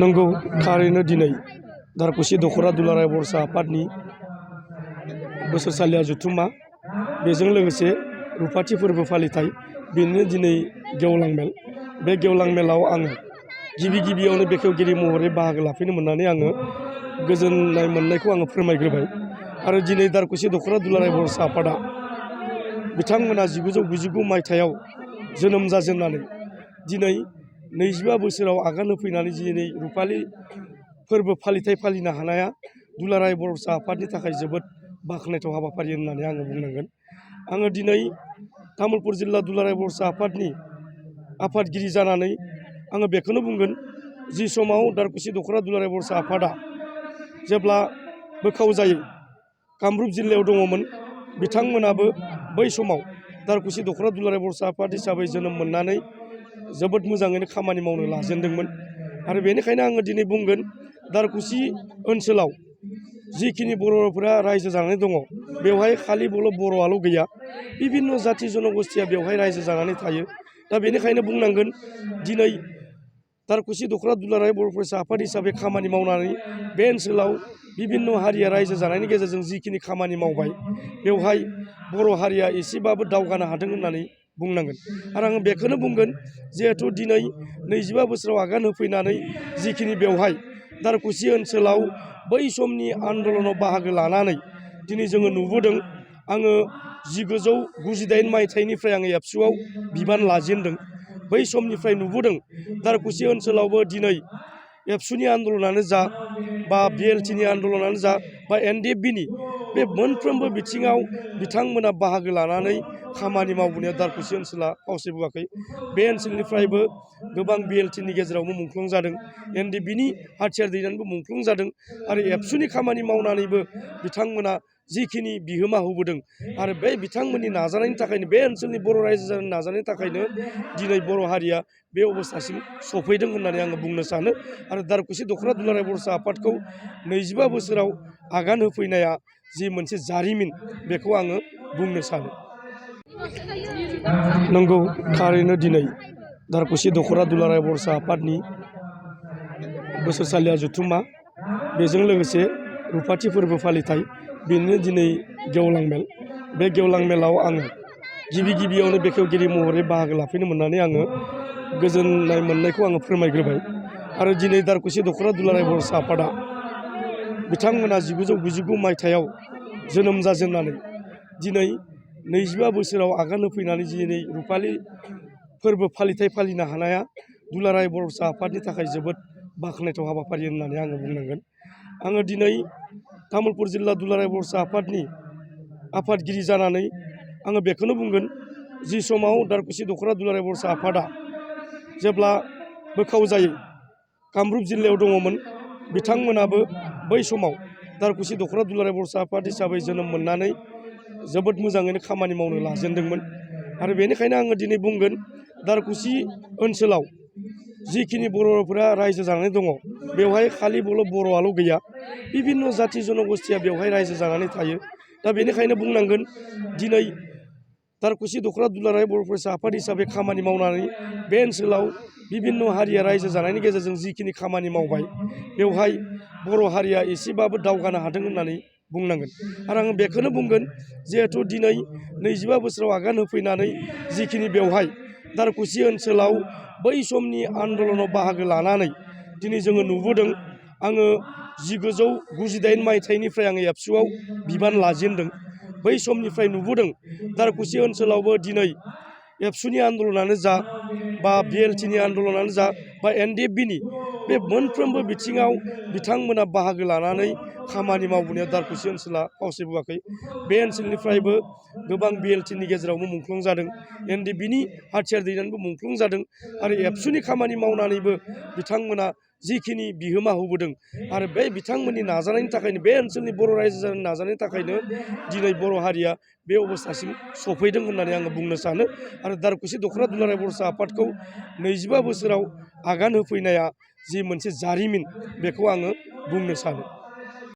नंगौ थारैनो दिनै दारकुसि दख'रा दुलाराय बर'सा आफादनि बोसोरसालिया जथुम्मा बेजों लोगोसे रुफाथि फोरबो फालिथाय बेनो दिनै गेवलां मेल। बे गेवलां मेलाव आङो गिबियावनो बेखेवगिरि महरै बाहागो लाफैनो मोननानै आङो गोजोननाय मोननायखौ आङो फोरमायग्रोबाय। आरो दिनै दारकुसि दख'रा दुलाराय बर'सा आफादा बिथांमोना 1999 मायथाइयाव जोनोम जाजेननानै दिनै 25 बोसोराव आगान होफैनानै दिनै रुफालि फोरबो फालिथाय फालिनो हानाया दुलाराय बर'सा आफादनि थाखाय जोबोद बाख्नायथाव हाबाफारि होननानै आङो बुंनांगोन। आङो दिनै तामुलपुर जिल्ला दुलाराय बर'सा आफादनि आफादगिरि जानानै आङो बेखौनो बुंगोन, जि समाव दारकुसि दख'रा दुलाराय बर'सा आफादा जेब्ला बोखाव जायो कामरुप जिल्लायाव दङमोन, बिथांमोनाबो बै समाव दारकुसि दख'रा दुलाराय बर'सा आफाद हिसाबै जोनोम मोननानै जोबोद मोजाङैनो खामानि मावनो लाजेनदोंमोन। आरो बेनिखायनो आङो दिनै बुंगोन, दारकुसि ओनसोलाव जिखिनि बर'फोरा रायजो जानानै दङ, बेवहाय खालि बर'आल' गैया, बिभिन्न जाथि जनगोष्ठिया बेवहाय रायजो जानानै थायो। दा बेनिखायनो बुंनांगोन, दिनै दारकुसि दख'रा दुलाराय बर' फरायसा आफाद हिसाबै खामानि मावनानै बे ओनसोलाव बिभिन्न हारिया रायजो जानायनि गेजेरजों जिखिनि खामानि मावबाय, बेवहाय बर' हारिया एसेबाबो दावगानो हादों होननानै बुंनांगोन। आरो आङो बेखौनो बुंगोन, जिहेथु दिनै 25 बोसोराव आगान होफैनानै जिखिनि बेवहाय दारकुसि ओनसोलाव बै समनि आन्दलनाव बाहागो लानानै दिनै जोङो नुबोदों। आङो 1998 मायथाइनिफ्राय आङो एबसुआव बिबान लाजेनदों। बै समनिफ्राय नुबोदों दारकुसि ओनसोलावबो दिनै एबसुनि आन्दलनानो जा, बा बिएलटिनि आन्दलनानो जा, बा एनडिएफबिनि बे मोनफ्रोमबो बिथिङाव बिथांमोना बाहागो लानानै खामानि मावबोनायाव दारकुसि ओनसोला फावसायबोआखै। बे ओनसोलनिफ्रायबो गोबां बिएलटिनि गेजेरावबो मुंख्लं जादों, एनडिएफबिनि हाथियार दैनानैबो मुंख्लं जादों। आरो एबसुनि खामानि मावनानैबो बिथांमोना जिखिनि बिहोमा होबोदों, आरो बे बिथांमोननि नाजानायनि थाखायनो, बे ओनसोलनि बर' रायजो जानायनि नाजानायनि थाखायनो दिनै बर' हारिया बे अबस्थासिम सफैदों होननानै आङो बुंनो सानो। आरो दारकुसि दख'रा दुलाराय बर'सा आफादखौ 25 बोसोराव आगान होफैनाया जि मोनसे जारिमिन, बेखौ आङो बुंनो सानो। नंगौ थारैनो दिनै दारकुसि दख'रा दुलाराय बर'सा आफादनि बोसोरसालिया जथुम्मा बेजों लोगोसे रुफाथि फोरबो फालिथाय बेनो दिनै गेवलां मेल। बे गेवलां मेलाव आङो गिबियावनो बेखेवगिरि महरै बाहागो लाफैनो मोननानै आङो गोजोननाय मोननायखौ आङो फोरमायग्रोबाय। आरो दिनै दारकुसि दख'रा दुलाराय बर'सा आफादा बिथांमोना 1999 मायथाइयाव जोनोम जाजेननानै दिनै 25 बोसोराव आगान होफैनानै दिनै रुफालि फोरबो फालिथाय फालिनो हानाया दुलाराय बर'सा आफादनि थाखाय जोबोद बाख्नायथाव हाबाफारि होननानै आङो बुंनांगोन। आङो दिनै तामुलपुर जिल्ला दुलाराय बर'सा आफादनि आफादगिरि जानानै आङो बेखौनो बुंगोन, जि समाव दारकुसि दख'रा दुलाराय बर'सा आफादा जेब्ला बोखाव जायो कामरुप जिल्लायाव दङमोन, बिथांमोनाबो बै समाव दारकुसि दख'रा दुलाराय बर'सा आफाद हिसाबै जोनोम मोननानै जोबोद मोजाङैनो खामानि मावनो लाजेनदोंमोन। आरो बेनिखायनो आङो दिनै बुंगोन, दारकुसि ओनसोलाव जिखिनि बर'फोरा रायजो जानानै दङ, बेवहाय खालि बर'आल' गैया, बिभिन्न जाथि जनगोष्ठिया बेवहाय रायजो जानानै थायो। दा बेनिखायनो बुंनांगोन, दिनै दारकुसि दख'रा दुलाराय बर' फरायसा आफाद हिसाबै खामानि मावनानै बे ओनसोलाव बिभिन्न हारिया रायजो जानायनि गेजेरजों जिखिनि खामानि मावबाय, बेवहाय बर' हारिया एसेबाबो दावगानो हादों होननानै बुंनांगोन। आरो आङो बेखौनो बुंगोन, जिहेथु दिनै 25 बोसोराव आगान होफैनानै जिखिनि बेवहाय दारकुसि ओनसोलाव बै समनि आन्दलनाव बाहागो लानानै दिनै जोङो नुबोदों। आङो 1998 मायथाइनिफ्राय आङो एबसुआव बिबान लाजेनदों। बै समनिफ्राय नुबोदों दारकुसि ओनसोलावबो दिनै एबसुनि आन्दलनानो जा, बा बिएलटिनि आन्दलनानो जा, बा एनडिएफबिनि बे मोनफ्रोमबो बिथिङाव बिथांमोना बाहागो लानानै खामानि मावबोनायाव दारकुसि ओनसोला फावसायबोआखै। बे ओनसोलनिफ्रायबो गोबां बिएलटिनि गेजेरावबो मुंख्लं जादों, एनडिएफबिनि हाथियार दैनानैबो मुंख्लं जादों। आरो एबसुनि खामानि मावनानैबो बिथांमोना जिखिनि बिहोमा होबोदों, आरो बे बिथांमोननि नाजानायनि थाखायनो, बे ओनसोलनि बर' रायजो जानायनि नाजानायनि थाखायनो दिनै बर' हारिया बे अबस्थासिम सफैदों होननानै आङो बुंनो सानो। आरो दारकुसि दख'रा दुलाराय बर'सा आफादखौ 25 बोसोराव आगान होफैनाया जि मोनसे जारिमिन, बेखौ आङो बुंनो सानो।